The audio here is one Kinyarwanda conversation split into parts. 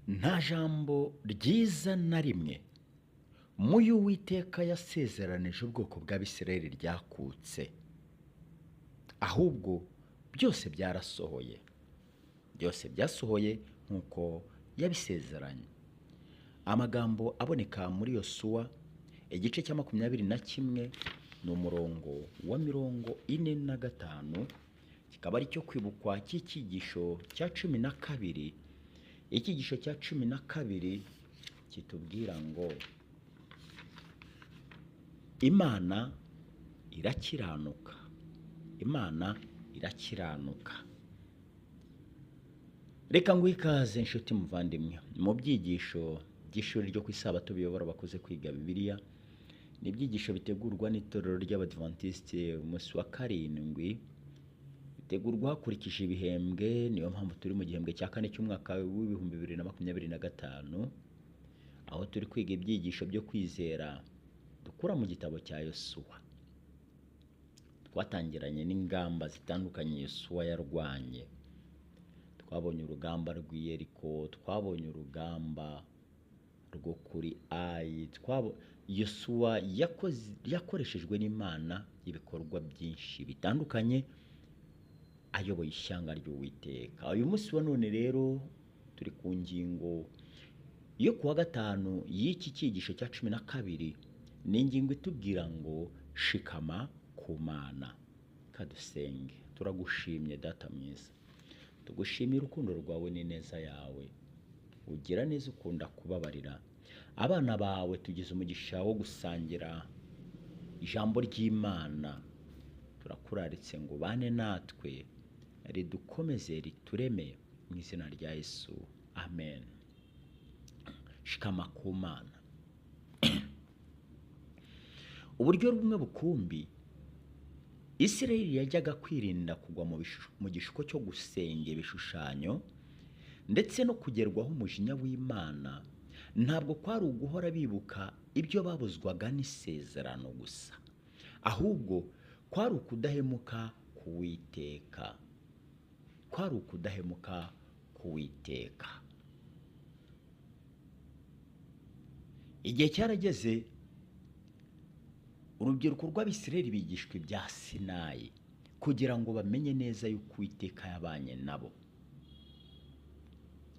nta jambo ryiza na rimwe mu y'Uwiteka yasezeranije ubwoko bw'Abisirayeli ryakutse, ahubwo byose byarasohoye, byose byasohoye nk'uko yabisezeranye. Amagambo aboneka muri Yosuwa igice cya 21 ni umurongo wa 45, kikaba ari cyo kwibukwa cy'icyigisho cya 12. Icyigisho cya 12 kitubwira ngo Imana irakiranuka, Imana irakiranuka. Reka nguhe ikaze nshuti muvandimwe mu byigisho by'ishuri ryo ku isabato biyobora abakoze kwiga Bibiliya. Ni ibyigisho bitegurwa n'itorero ry'Abadventiste umunsi wa 7, bitegurwa hakurikije ibihembwe. Niyo mpamvu turi mu gihembwe cya 4 cy'umwaka w'ibihumbi 2025, aho turi kwiga ibyigisho byo kwizera dukura mu gitabo cya Yosuwa. Twatangiranye n'ingamba zitandukanye Yosuwa yarwanye. Twabonye urugamba rw'Iyeriko, twabonye urugamba rwo kuri Ayi. Yosuwa yakoreshejwe n'Imana ibikorwa byinshi bitandukanye ayoboye ishyanga ry'Uwiteka. Uyu munsi wa none rero turi ku ngingo yo kuwa 5 y'iki cyigisho cya 12. Ni ingingo itubwira ngo shikama ku Mana. Kadusenge. Turagushimye Data mwiza, tugushimira urukundo rwawe n'ineza yawe. Ugira neza, ukunda kubabarira abana bawe. Tugize umugisha wo gusangira ijambo ry'Imana. Turakuraritse ngo bane natwe, ridukomeze ritureme mu izina rya Yesu, amen. Shikama ku Mana. Uburyo bumwe bukumbi Isirayeli yajyaga kwirinda kugwa mu gishuko cyo gusenga ibishushanyo ndetse no kugerwaho umujinya w'Imana, ntabwo kwari uguhora bibuka ibyo babuzwaga n'isezerano gusa, ahubwo kwari ukudahemuka k'Uwiteka, kwari ukudahemuka k'Uwiteka. Igihe cyarageze urubyiruko rw'Abisirayeli bigishwa ibya Sinayi kugira ngo bamenye neza yuko Uwiteka yabanye nabo.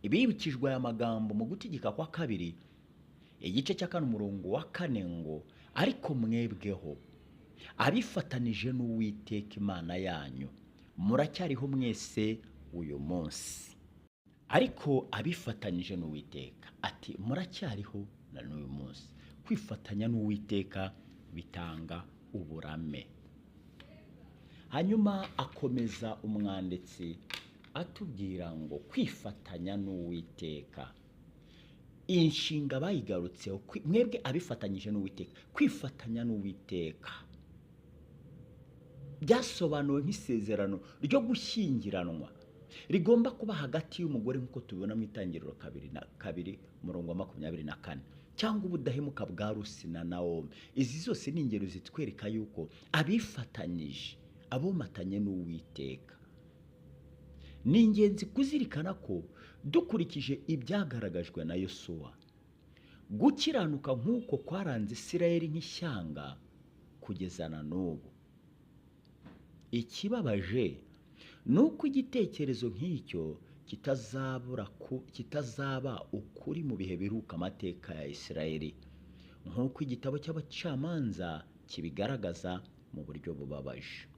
Ibibukijwe aya magambo mu Gutegeka kwa 2 igice cya 4 umurongo wa 4 ngo ariko mwebweho abifatanije n'Uwiteka Imana yanyu muracyariho mwese uyu munsi. Ariko abifatanyije n'Uwiteka, ati muracyariho na n'uyu munsi. Kwifatanya n'Uwiteka bitanga uburame. Hanyuma akomeza umwanditsi atubwira ngo kwifatanya n'Uwiteka, inshinga bayigarutseho, mwebwe abifatanyije n'Uwiteka. Kwifatanya n'Uwiteka byasobanuwe nk'isezerano ryo gushyingiranwa rigomba kuba hagati y'umugore nk'uko tubibona mu Itangiriro 2 umurongo wa 24, cyangwa ubudahemuka bwa Rusi na Nawomi. Izi zose ni ingero zitwereka yuko abifatanyije, abomatanye n'Uwiteka. Ni ingenzi kuzirikana ko dukurikije ibyagaragajwe na Yosuwa, gukiranuka nk'uko kwaranze Isirayeli nk'ishyanga kugeza na n'ubu. Ikibabaje ni uko igitekerezo nk'icyo kitazaba ukuri mu bihe biruka amateka ya Isirayeli, nk'uko igitabo cy'Abacamanza kibigaragaza mu buryo bubabaje.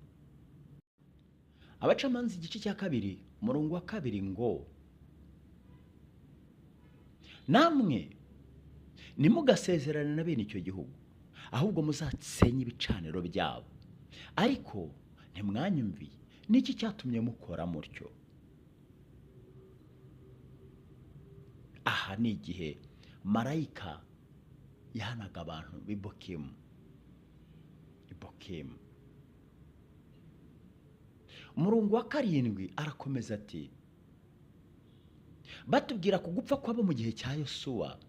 Abacamanza igice cya 2 umurongo wa 2 ngo namwe nimugasezerane na bene icyo gihugu, ahubwo muzatsenye ibicaniro byabo. Ariko ntimwanyumviye. Niki cyatumye mukora mutyo? Aha ni igihe marayika yahanaga abantu b'Ibokimu. Umurongo wa 7 arakomeza ati batubwira ku gupfa kwabo mu gihe cya Yosuwa,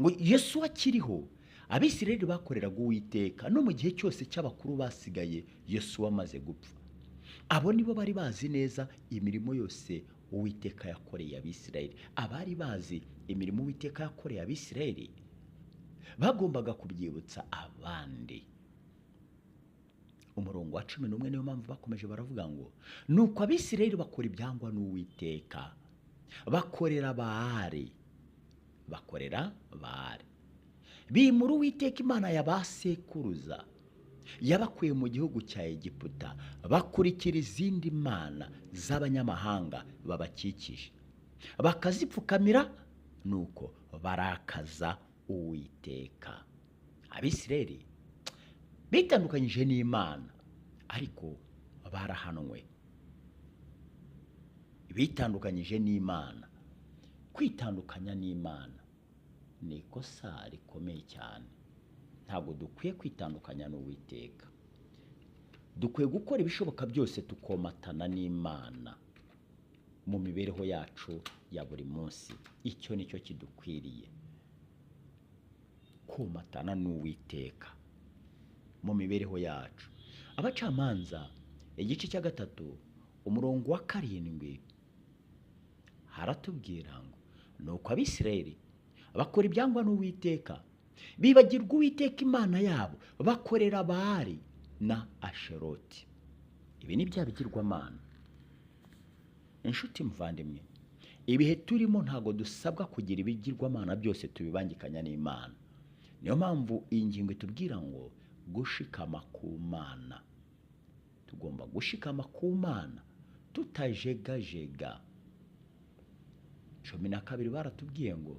ngo Yosuwa akiriho Abisirayeli bakoreraga Uwiteka no mu gihe cyose cy'abakuru basigaye Yosuwa amaze gupfa. Abo nibo bari bazi neza imirimo yose Uwiteka yakoreye Abisirayeli. Abari bazi imirimo Uwiteka yakoreye Abisirayeli bagombaga kubyibutsa abandi. Umurongo wa 11 niyo mpamvu bakomeje baravuga ngo nuko Abisirayeli bakora ibyangwa n'Uwiteka, bakorera Baali, bimura Uwiteka Imana ya ba sekuruza yabakuye mu gihugu cya Egiputa, bakurikira izindi mana z'abanyamahanga babakikije, bakazipfukamira, nuko barakaza Uwiteka. Abisirayeli bitandukanyije n'Imana, ariko barahanwe. Bitandukanyije n'Imana. Kwitandukanya n'Imana ni ikosa rikomeye cyane. Ntabwo dukwiye kwitandukanya n'Uwiteka. Dukwiye gukora ibishoboka byose tukomatana n'Imana mu mibereho yacu ya buri munsi. Icyo nicyo kidukwiriye, komatana n'Uwiteka mu mibereho yacu. Abacamanza igice cya 3 umurongo wa 7 haratubwira ngo nuko Abisirayeli bakora ibyangwa n'Uwiteka, bibagirwa Uwiteka Imana yabo, bakorera Baali na Asheroti. Ibi ni bya bigirwamana. Inshuti muvandimwe, ibihe turimo ntago dusabwa kugira ibigirwamana byose tubibangikanya n'Imana. Niyo mpamvu iyi ngingo itubwira ngo gushikama ku Mana. Tugomba gushikama ku Mana tutajegajega. 12 baratubwiye ngo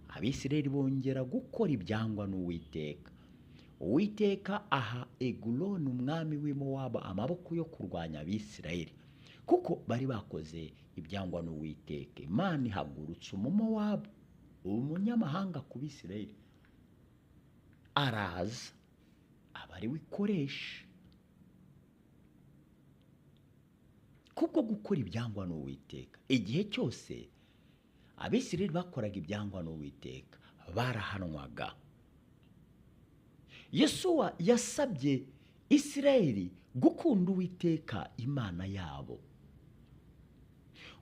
Abisirayeli bongera gukora ibyangwa n'Uwiteka. Uwiteka aha Eguloni umwami w'i Mowabu amaboko yo kurwanya Abisirayeli, kuko bari bakoze ibyangwa n'Uwiteka. Imana ihagurutsa Umumowabu, umunyamahanga ku Bisirayeli, araza abari wikoresha kubwo gukora ibyangwa n'Uwiteka. Igihe cyose Abisirayeli bakoraga ibyangwa n'Uwiteka barahanwaga. Yesuwa yasabye Isirayeli gukunda Uwiteka Imana yabo.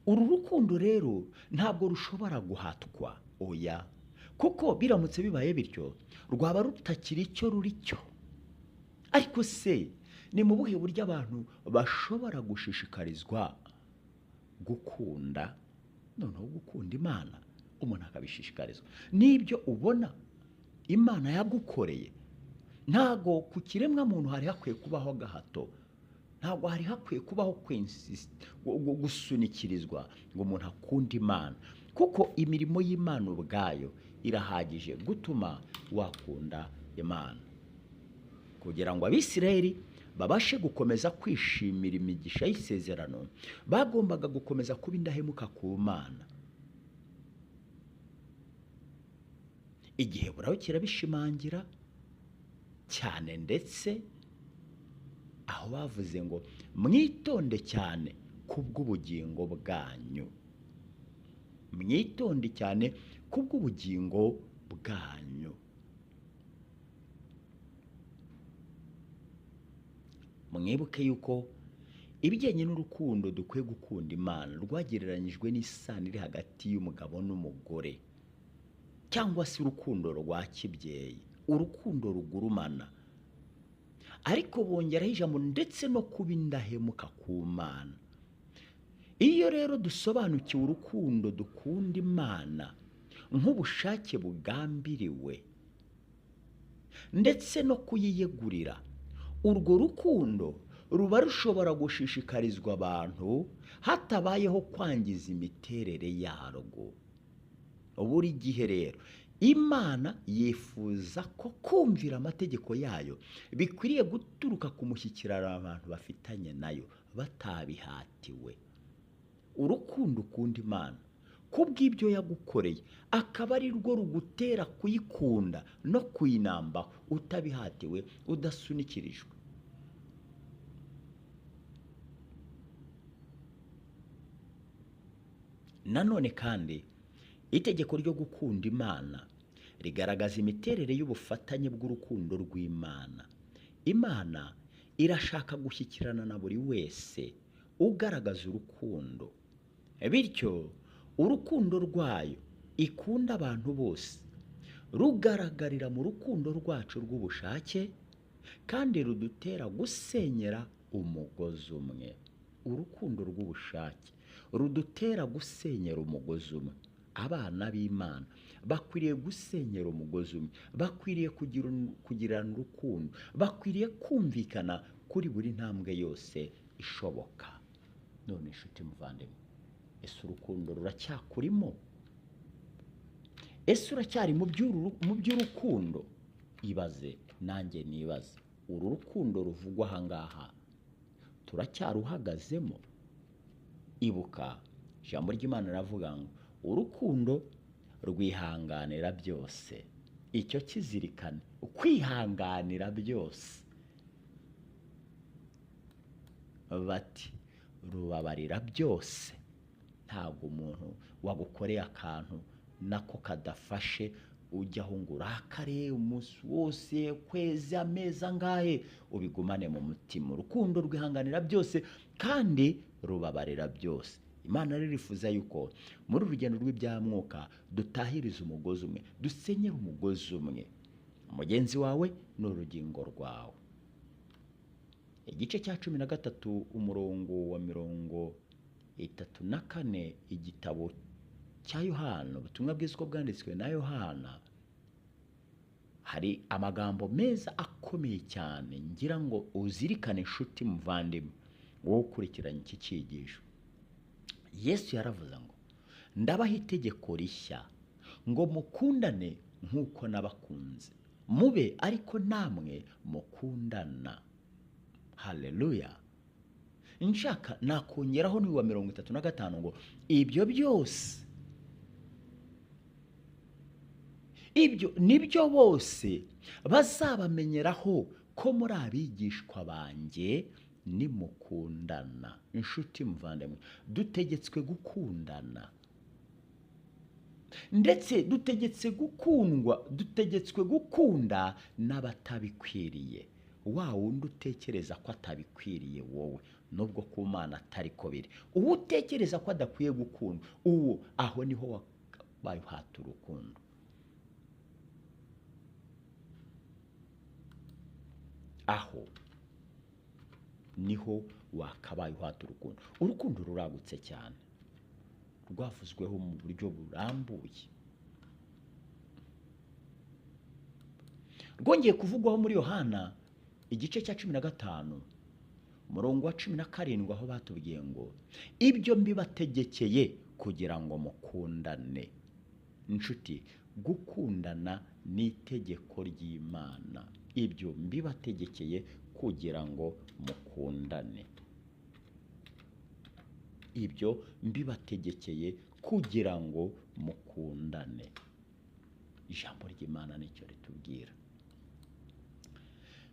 Uru rukundo rero ntabwo rushobora guhatwa, oya, kuko biramutse bibaye bityo rwaba rutakiri icyo ruri cyo. Ariko se ni mu buhe buryo abantu bashobora gushishikarizwa gukunda, noneho gukunda Imana umuntu akabishishikarizwa n'ibyo ubona Imana yagukoreye? Ntago ku kiremwa muntu hari hakwiye kubaho gahato, ntabwo hari hakwiye kubaho gusunikirizwa ngo umuntu akunde Imana, kuko imirimo y'Imana ubwayo irahagije gutuma wakunda Imana. Kugira ngo Abisirayeli babashe gukomeza kwishimira imigisha y'isezerano, bagombaga gukomeza kuba indahemuka ku Mana. Igihe buraho kirabishimangira cyane, ndetse aho bavuze ngo mwitonde cyane kubw'ubugingo bwanyu. Mwitonde cyane kubw'ubugingo bwanyu. Mwibuke yuko ibijyanye n'urukundo dukwiye gukunda Imana rwagereranyijwe n'isano iri hagati y'umugabo n'umugore, cyangwa se urukundo rwa kibyeyi, urukundo rugurumana. Ariko bongeraho ijambo ndetse no kuba indahemuka ku Mana. Iyo rero dusobanukiwe urukundo dukunda Imana nk'ubushake bugambiriwe ndetse no kuyiyegurira, urwo rukundo ruba rushobora gushishikarizwa abantu hatabayeho kwangiza imiterere yarwo. Buri gihe rero Imana yifuza ko kumvira amategeko yayo bikwiriye guturuka ku mushyikirano abantu bafitanye nayo batabihatiwe. Urukundo ukunda Imana kubw'ibyo yagukoreye akaba ari rwo rugutera kuyikunda no kuyinambaho utabihatiwe, udasunikirijwe. Nanone kandi itegeko ryo gukunda Imana rigaragaza imiterere y'ubufatanye bw'urukundo rw'Imana. Imana irashaka gushyikirana na buri wese ugaragaza urukundo. bityo urukundo rwayo ikunda abantu bose rugaragarira mu rukundo rwacu rw'ubushake kandi rudutera gusenyera umugozi umwe. Urukundo rw'ubushake rudutera gusenyera umugozi umwe. Abana b'Imana bakwiriye gusenyera umugozi umwe, bakwiriye kugirana urukundo, bakwiriye kumvikana kuri buri ntambwe yose ishoboka. None inshuti muvandimwe, ese urukundo ruracyakurimo? Ese uracyari mu by'urukundo? Ibaze nanjye nibaze, uru rukundo ruvugwa aha ngaha turacyaruhagazemo? Ibuka ijambo ry'Imana riravuga ngo urukundo rwihanganira byose. Icyo kizirikane, kwihanganira byose. Bati rubabarira byose. Ntabwo umuntu wagukoreye akantu nako kadafashe ujyaho ngo urakare umunsi wose, kwezi, amezi angahe, ubigumane mu mutima. Urukundo rwihanganira byose kandi rubabarira byose. Imana ririfuza yuko muri urugendo rw'ibyamwuka dutahiriza umugozi umwe, dusenyera umugozi umwe. Mugenzi wawe ni urugingo rwawe. Igice cya 13 umurongo wa 34 igitabo cya Yohana, ubutumwa bwiza uko bwanditswe na Yohana, hari amagambo meza akomeye cyane ngira ngo uzirikane inshuti muvandimwe wowe ukurikiranye iki cyigisho. Yesu yaravuze ngo ndabaha itegeko rishya ngo mukundane nk'uko nabakunze, mube ariko namwe mukundana. Haleluya. Nshaka nakongeraho ni wa 35 ngo ibyo byose, ibyo nibyo bose bazabamenyeraho ko muri abigishwa banjye nimukundana. Inshuti muvandimwe, dutegetswe gukundana, ndetse dutegetswe gukunda n'abatabikwiriye. Wa wundi utekereza ko atabikwiriye wowe, nubwo ku Mana atari ko biri, uwo utekereza ko adakwiye gukunda, uwo aho niho wabaye uhata urukundo. Aho niho wakabaye uhata urukundo. Urukundo ruragutse cyane, rwavuzweho mu buryo burambuye, rwongeye kuvugwaho muri Yohana igice cya 15 umurongo wa 17 aho batubwiye ngo ibyo mbibategekeye kugira ngo mukundane. Inshuti, gukundana ni itegeko ry'Imana. Ibyo mbibategekeye kugira ngo mukundane. Ibyo mbibategekeye kugira ngo mukundane. Ijambo ry'Imana nicyo ritubwira.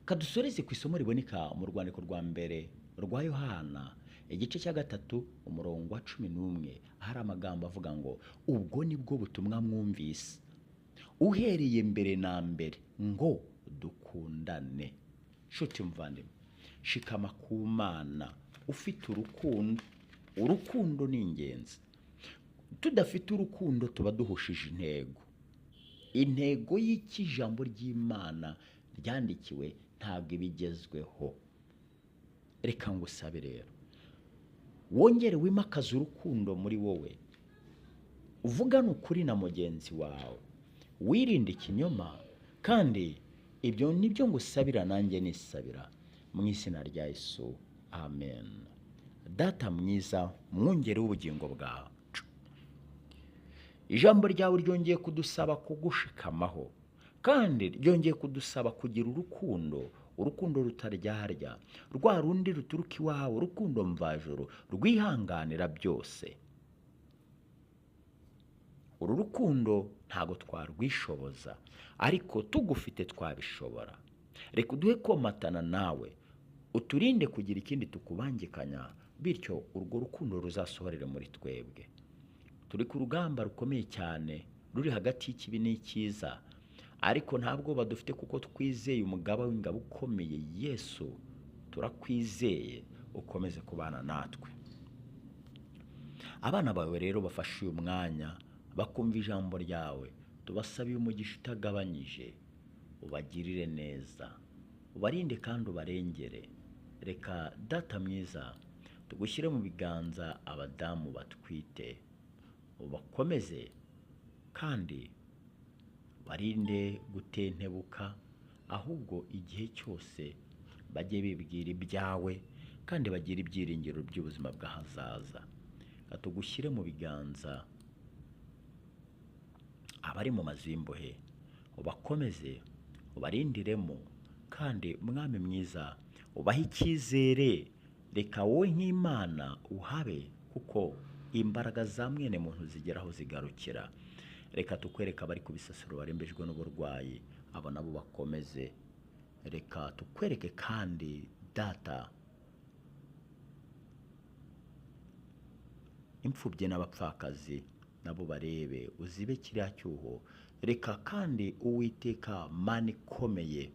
Kadusoreze ku isomo riboneka mu rwandiko rwa mbere rwa Yohana igice cya 3 umurongo wa 11, hari amagambo avuga ngo ubwo nibwo butumwa mwumvise uhereye mbere na mbere ngo dukundane. Nshuti muvandimwe, shikama ku Mana ufite urukundo. Urukundo ni ingenzi. Tudafite urukundo tuba duhushije intego y'ikijambo ry'Imana ryandikiwe ntabwo ibigezweho. Reka ngusabe rero wongere wimakaza urukundo muri wowe, uvugana ukuri na mugenzi wawe, wirinde ikinyoma, kandi ibyo nibyo ngusabira nanjye nisabira mu izina rya Yesu, amen. Data mwiza, mwungere w'ubugingo bwacu, ijambo ryawe ryongeye kudusaba kugushikamaho, kandi ryongeye kudusaba kugira urukundo rutaryarya, rwa rundi ruturuka iwawe, urukundo mvajuru rwihanganira byose. Uru rukundo ntago twarwishoboza, ariko tugufite twabishobora. Reka uduhe komatana nawe, uturinde kugira ikindi tukubangikanya, bityo urwo rukundo ruzasohorere muri twebwe. Turi ku rugamba rukomeye cyane ruri hagati y'ikibi n'icyiza, ariko ntabwo badufite kuko twizeye umugaba w'ingabo ukomeye Yesu. Turakwizeye, ukomeze kubana natwe. abana bawe rero bafashe uyu mwanya bakumva ijambo ryawe, tubasabiye umugisha utagabanyije, ubagirire neza, ubarinde kandi ubarengere. Reka data mwiza tugushyire mu biganza abadamu batwite, ubakomeze kandi barinde gutentebuka, ahubwo igihe cyose bajye bibwira ibyawe kandi bagire ibyiringiro by'ubuzima bw'ahazaza. Tugushyire mu biganza abari mu mazu y'imbohe, ubakomeze ubarindiremo kandi mwami mwiza ubahe icyizere. Reka wowe nk'Imana uhabe, kuko imbaraga za mwene muntu zigeraho zigarukira. Reka tukwereka abari ku bisasiro barembejwe n'uburwayi, abo nabo bakomeze. Reka tukwereke kandi data imfubyi n'abapfakazi, nabo barebe uzibe kiriya cyuho. Reka kandi Uwiteka Mana ikomeye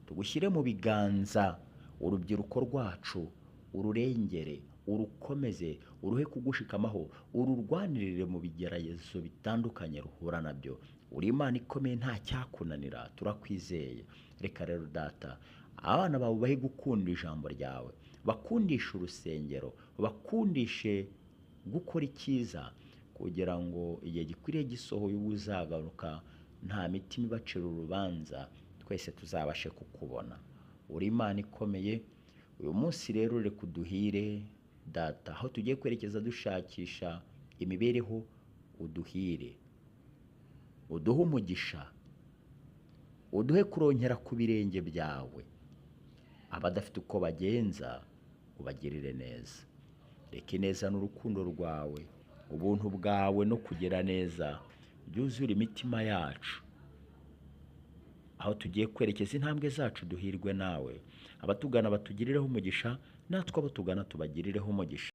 tugushyire mu biganza urubyiruko rwacu, ururengere, urukomeze, uruhe kugushikamaho, ururwanirire mu bigeragezo bitandukanye ruhura nabyo. Uri Imana ikomeye, nta cyakunanira, turakwizeye. Reka rero data abana bawe bahe gukunda ijambo ryawe, bakundishe urusengero, bakundishe gukora icyiza, kugira ngo igihe gikwiriye gisohoye uba uzagaruka nta mitima ibacira urubanza, twese tuzabashe kukubona. Uri Imana ikomeye. Uyu munsi rero reka uduhire data, aho tugiye kwerekeza dushakisha imibereho, uduhire, uduhe umugisha, uduhe kurongera ku birenge byawe. Abadafite uko bagenza ubagirire neza. Reka ineza n'urukundo rwawe, ubuntu bwawe no kugira neza byuzure imitima yacu, aho tugiye kwerekeza intambwe zacu duhirwe nawe. Abatugana batugirireho umugisha, natwe abo tugana tubagirireho umugisha.